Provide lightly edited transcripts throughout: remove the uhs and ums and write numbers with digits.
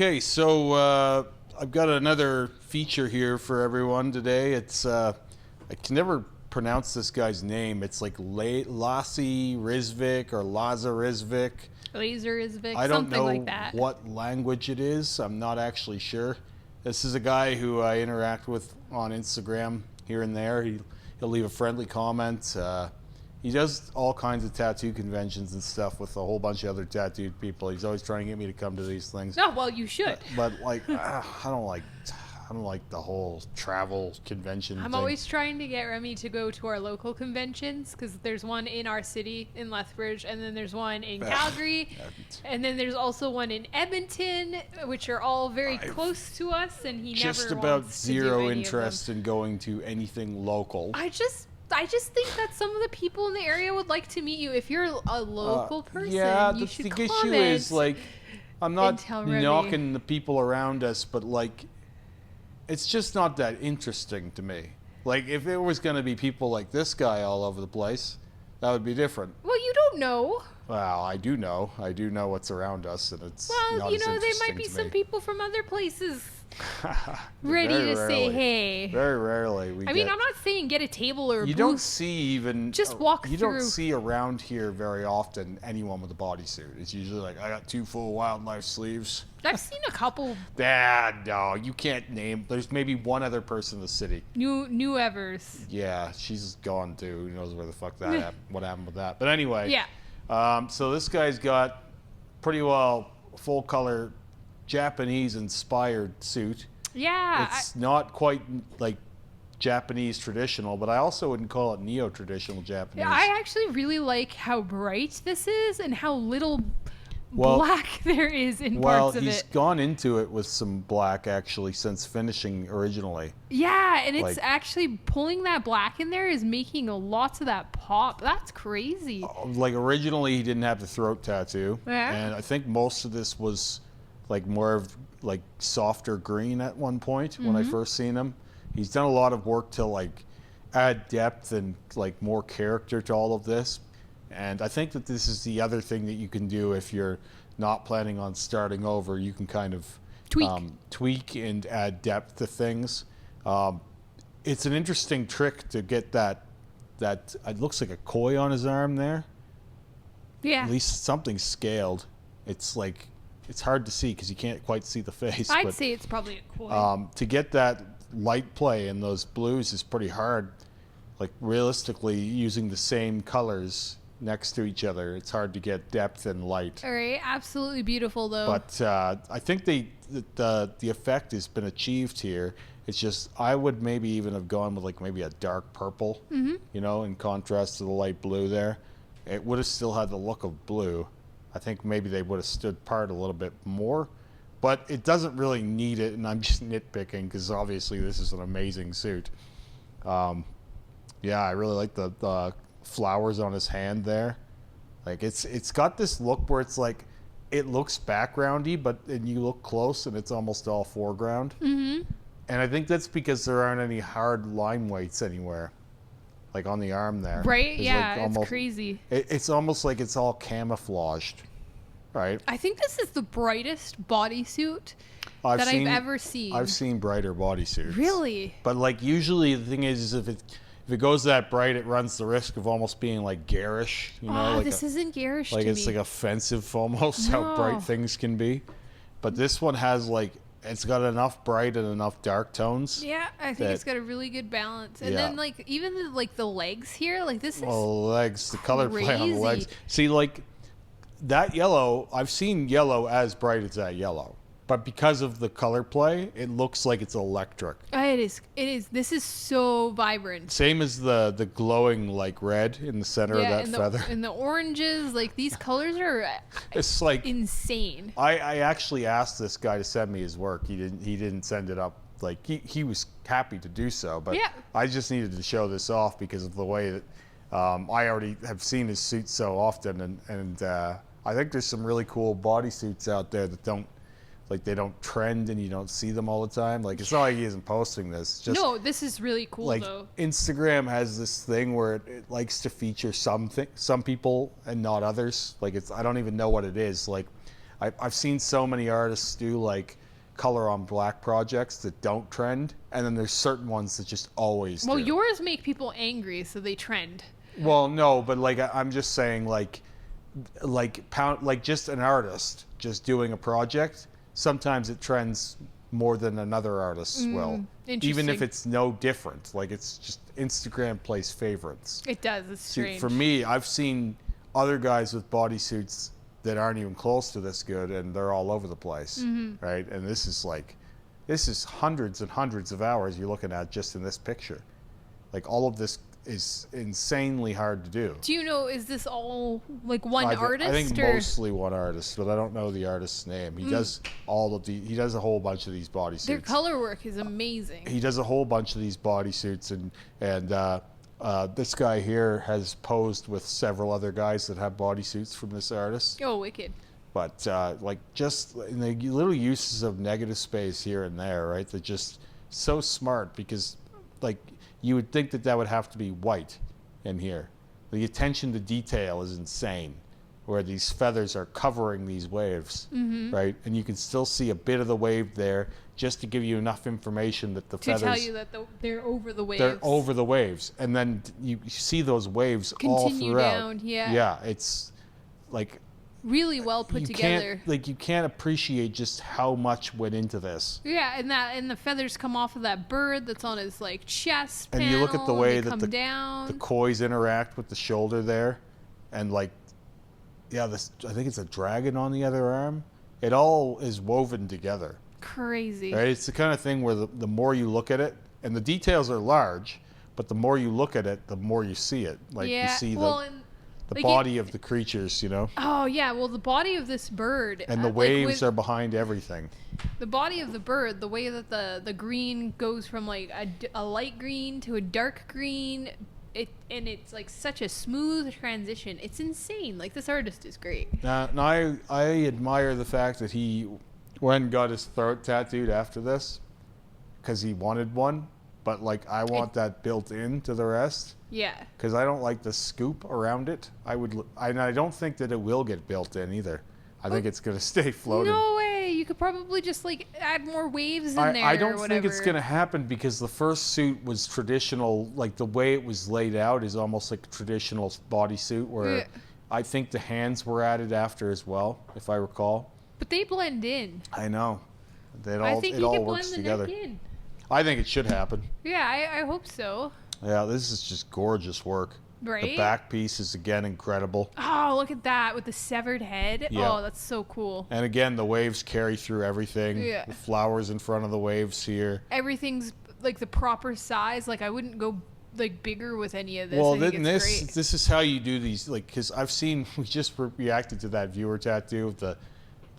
Okay, so I've got another feature here for everyone today. It's I can never pronounce this guy's name. It's like Lasserisvik or Lasserisvik. Lasserisvik, I don't something know like that. what language it is. I'm not actually sure. This is a guy who I interact with on Instagram here and there. He'll leave a friendly comment. He does all kinds of tattoo conventions and stuff with a whole bunch of other tattooed people. He's always trying to get me to come to these things. No, well, you should. But like, I don't like the whole travel convention I'm thing. always trying to get Remy to go to our local conventions because there's one in our city in Lethbridge, and then there's one in Calgary, and then there's also one in Edmonton, which are all very close to us. And he just never about wants to do zero any of interest them. in going to anything local. I just think that some of the people in the area would like to meet you. If you're a local person, yeah, you the should issue comment. is like, I'm not tell Remy. knocking the people around us, but like, it's just not that interesting to me. Like, if it was going to be people like this guy all over the place, that would be different. Well, you don't know. Well, I do know what's around us, and it's Well, not you as know, there interesting might be to some me. people from other places Very ready to say rarely. hey. Very rarely. I mean, I'm not saying get a table or a You booth. don't see even... Just walk You through. don't see around here very often anyone with a bodysuit. It's usually like, I got 2 full wildlife sleeves. I've seen a couple No, you can't name... There's maybe one other person in the city. new Evers. Yeah, she's gone too. Who knows where the fuck that happened, what happened with that. But anyway. Yeah. So this guy's got pretty well full color Japanese inspired suit. Yeah. It's not quite like Japanese traditional, but I also wouldn't call it neo-traditional Japanese. I actually really like how bright this is and how little Well- black there is in Well, parts of he's it. gone into it with some black actually since finishing originally. Yeah, and it's like- actually pulling that black in there is making a lots of that pop. That's crazy. Like originally he didn't have the throat tattoo. Yeah. And I think most of this was like more of like softer green at one point when I first seen him. He's done a lot of work to like add depth and like more character to all of this. And I think that this is the other thing that you can do if you're not planning on starting over. You can kind of tweak and add depth to things. It's an interesting trick to get that it looks like a koi on his arm there. Yeah. At least something scaled. It's like, it's hard to see because you can't quite see the face. I'd but, say it's probably a koi. to get that light play in those blues is pretty hard. Like realistically, using the same colors next to each other, it's hard to get depth and light. All right, absolutely beautiful though. But I think the effect has been achieved here. It's just I would maybe even have gone with like maybe a dark purple, you know, in contrast to the light blue there. It would have still had the look of blue. I think maybe they would have stood apart a little bit more, but it doesn't really need it, and I'm just nitpicking because obviously this is an amazing suit. Yeah, I really like the flowers on his hand there. Like it's got this look where it's like it looks backgroundy, but then you look close and it's almost all foreground. Mm-hmm. And I think that's because there aren't any hard line weights anywhere, like on the arm there. right? There's Yeah, like it's crazy. It's almost like it's all camouflaged, right? I think this is the brightest bodysuit that I've ever seen. I've seen brighter bodysuits. Really? But like usually the thing is if it goes that bright, it runs the risk of almost being like garish. You know, Oh, like this isn't garish like to it's me. like offensive almost how No. bright things can be. But this one has like it's got enough bright and enough dark tones. Yeah, I think that- it's got a really good balance. And Yeah. then like even the legs here, like this is Well, the legs, the color play on the legs. Crazy. See, like that yellow, I've seen yellow as bright as that yellow. But because of the color play, it looks like it's electric. it is. This is so vibrant. Same as the glowing like red in the center of that and feather. and the oranges, like these colors are It's like insane. I actually asked this guy to send me his work. He didn't send it up. Like he was happy to do so, but Yeah. I just needed to show this off because of the way that I already have seen his suits so often, and I think there's some really cool bodysuits out there that don't trend and you don't see them all the time. Like it's not like he isn't posting this. It's just No, this is really cool like though. Instagram has this thing where it likes to feature some people and not others. Like I don't even know what it is. Like I've seen so many artists do like color on black projects that don't trend, and then there's certain ones that just always Well, do. yours make people angry, so they trend. Well, no, but like I'm just saying, like just an artist just doing a project. Sometimes it trends more than another artist's will, even if it's no different. Like it's just Instagram plays favorites. It does. It's strange. For me, I've seen other guys with bodysuits that aren't even close to this good, and they're all over the place, right? And this is hundreds and hundreds of hours you're looking at just in this picture. Like all of this is insanely hard to do. Do you know, is this all like one artist? I think mostly one artist, but I don't know the artist's name. He does he does a whole bunch of these bodysuits. Their color work is amazing. He does a whole bunch of these bodysuits, and this guy here has posed with several other guys that have bodysuits from this artist. Oh, wicked. But like just in the little uses of negative space here and there, right? They're just so smart, because like you would think that would have to be white in here. The attention to detail is insane, where these feathers are covering these waves, right? And you can still see a bit of the wave there, just to give you enough information that the feathers... To tell you that they're over the waves. They're over the waves. And then you see those waves all throughout. Continue down, yeah. Yeah, it's like... Really well put together. You can't appreciate just how much went into this. Yeah, and the feathers come off of that bird that's on his like chest and panel, you look at the way that the kois interact with the shoulder there, and like, yeah, I think it's a dragon on the other arm. It all is woven together. Crazy. Right? It's the kind of thing where the more you look at it, and the details are large, but the more you look at it, the more you see it. Like you see the body of the creatures, you know? Oh, yeah. Well, the body of this bird. And the waves are behind everything. The body of the bird, the way that the green goes from like a light green to a dark green, and it's like such a smooth transition. It's insane. Like, this artist is great. I admire the fact that he went and got his throat tattooed after this, because he wanted one. But like, I want that built into the rest. Yeah. Because I don't like the scoop around it. I don't think that it will get built in either. I think it's gonna stay floating. No way. You could probably just like add more waves in there. I don't think it's gonna happen, because the first suit was traditional. Like the way it was laid out is almost like a traditional bodysuit, where I think the hands were added after as well, if I recall. But they blend in. I know. I think it all works together. I think it should happen. Yeah, I hope so. Yeah, this is just gorgeous work. Right? The back piece is, again, incredible. Oh, look at that, with the severed head. Yeah. Oh, that's so cool. And again, the waves carry through everything. Yeah. The flowers in front of the waves here. Everything's like the proper size. Like, I wouldn't go like bigger with any of this. Well, I think this is how you do these. Like, because I've seen, we just reacted to that viewer tattoo of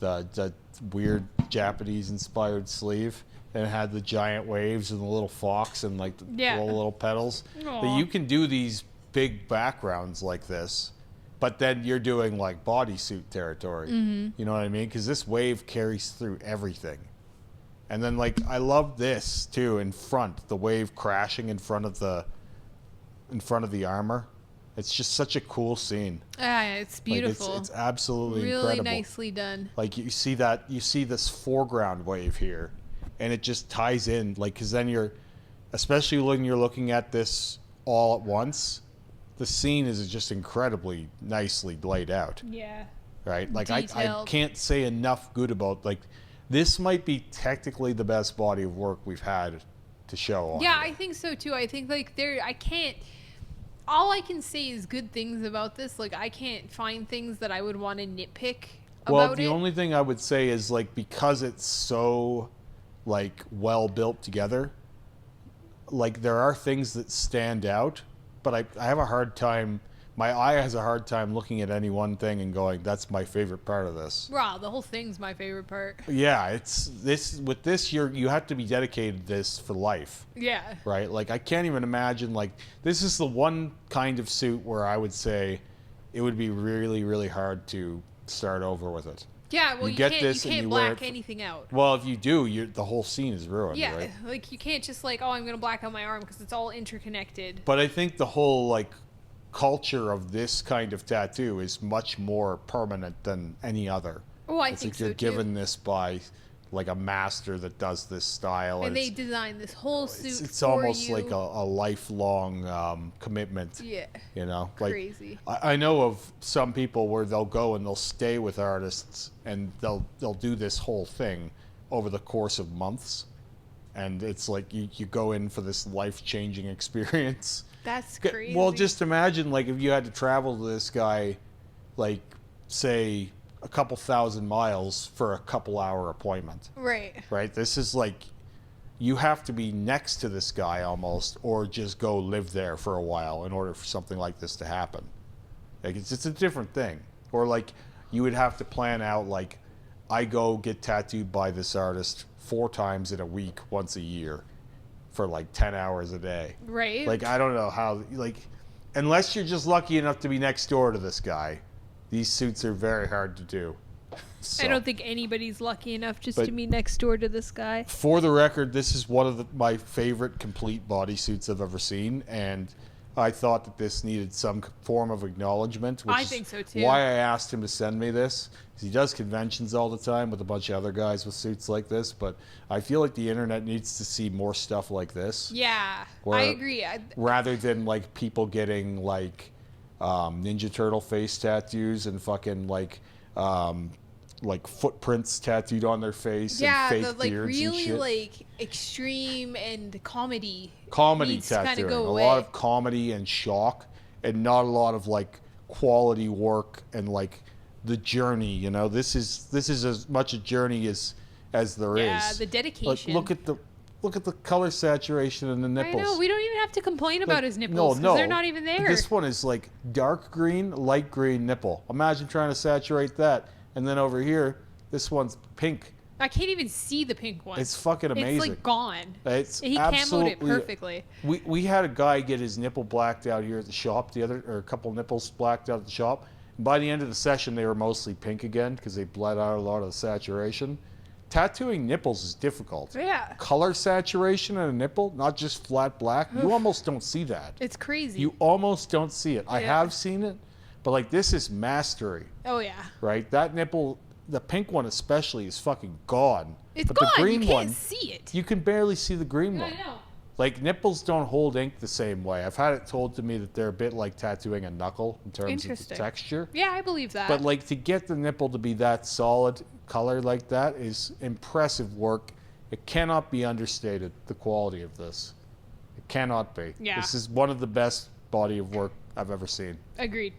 the weird Japanese-inspired sleeve. And it had the giant waves and the little fox and like the little petals. Aww. But you can do these big backgrounds like this, but then you're doing like bodysuit territory. You know what I mean? Because this wave carries through everything. And then like, I love this too, in front, the wave crashing in front of the armor. It's just such a cool scene. Yeah, it's beautiful. Like it's absolutely really incredible. nicely done. Like you see this foreground wave here. And it just ties in, like, because then especially when you're looking at this all at once, the scene is just incredibly nicely laid out. Yeah. Right? Like, I can't say enough good about, like, this might be technically the best body of work we've had to show on. Yeah, I think so too. I think, like, all I can say is good things about this. Like, I can't find things that I would want to nitpick about it. Well, the only thing I would say is, like, because it's so... like well built together, like there are things that stand out, but I have a hard time, my eye has a hard time looking at any one thing and going, that's my favorite part of this. Wow, the whole thing's my favorite part. Yeah, it's with this you have to be dedicated to this for life. Yeah. Right? Like I can't even imagine, like this is the one kind of suit where I would say it would be really, really hard to start over with it. Yeah, well, you can't black anything out. Well, if you do, the whole scene is ruined, yeah, right? Like, you can't just, like, I'm going to black out my arm because it's all interconnected. But I think the whole, like, culture of this kind of tattoo is much more permanent than any other. Oh, I it's think like you're so, given too. this by like a master that does this style, And they design this whole suit it's for almost you. like a lifelong commitment. Yeah. You know, Crazy. like I know of some people where they'll go and they'll stay with artists and they'll do this whole thing over the course of months, and it's like you go in for this life-changing experience. That's crazy. Well, just imagine like if you had to travel to this guy, like say a couple thousand miles for a couple hour appointment. Right. Right? This is like you have to be next to this guy almost, or just go live there for a while in order for something like this to happen. Like it's a different thing. Or like you would have to plan out like I go get tattooed by this artist 4 times in a week, once a year, for like 10 hours a day. Right. Like I don't know how, like unless you're just lucky enough to be next door to this guy, these suits are very hard to do. So, I don't think anybody's lucky enough just But- to be next door to this guy. for the record, this is one of my favorite complete bodysuits I've ever seen, and I thought that this needed some form of acknowledgement. Which I is think so, too. Why I asked him to send me this, because he does conventions all the time with a bunch of other guys with suits like this, but I feel like the internet needs to see more stuff like this. Yeah, Where- I agree. Rather than like people getting like Ninja Turtle face tattoos and fucking like footprints tattooed on their face Yeah, and the fake like beards and really shit. like extreme and comedy needs to tattooing, kinda go a away. lot of comedy and shock, and not a lot of like quality work and like the journey. You know, this is as much a journey as there is. Yeah, the dedication. Look at the color saturation in the I nipples. know, we don't even have to complain about his nipples because No, they're not even there. This one is like dark green, light green nipple. Imagine trying to saturate that, and then over here, this one's pink. I can't even see the pink one. It's fucking amazing. It's like gone. It's He camoed it absolutely perfectly. We had a guy get his nipple blacked out here at the shop or a couple nipples blacked out at the shop. And by the end of the session, they were mostly pink again because they bled out a lot of the saturation. Tattooing nipples is difficult. Yeah. Color saturation in a nipple, not just flat black, you almost don't see that. It's crazy. You almost don't see it. I Yeah. have seen it, but like this is mastery, Oh yeah. right? That nipple, the pink one especially, is fucking gone. It's but gone. the green You can't one, see it. you can barely see the green one. I know. Like nipples don't hold ink the same way. I've had it told to me that they're a bit like tattooing a knuckle in terms of the Interesting. texture. Yeah, I believe that. But like to get the nipple to be that solid color like that is impressive work. It cannot be understated, the quality of this. It cannot be. Yeah. This is one of the best body of work I've ever seen. Agreed.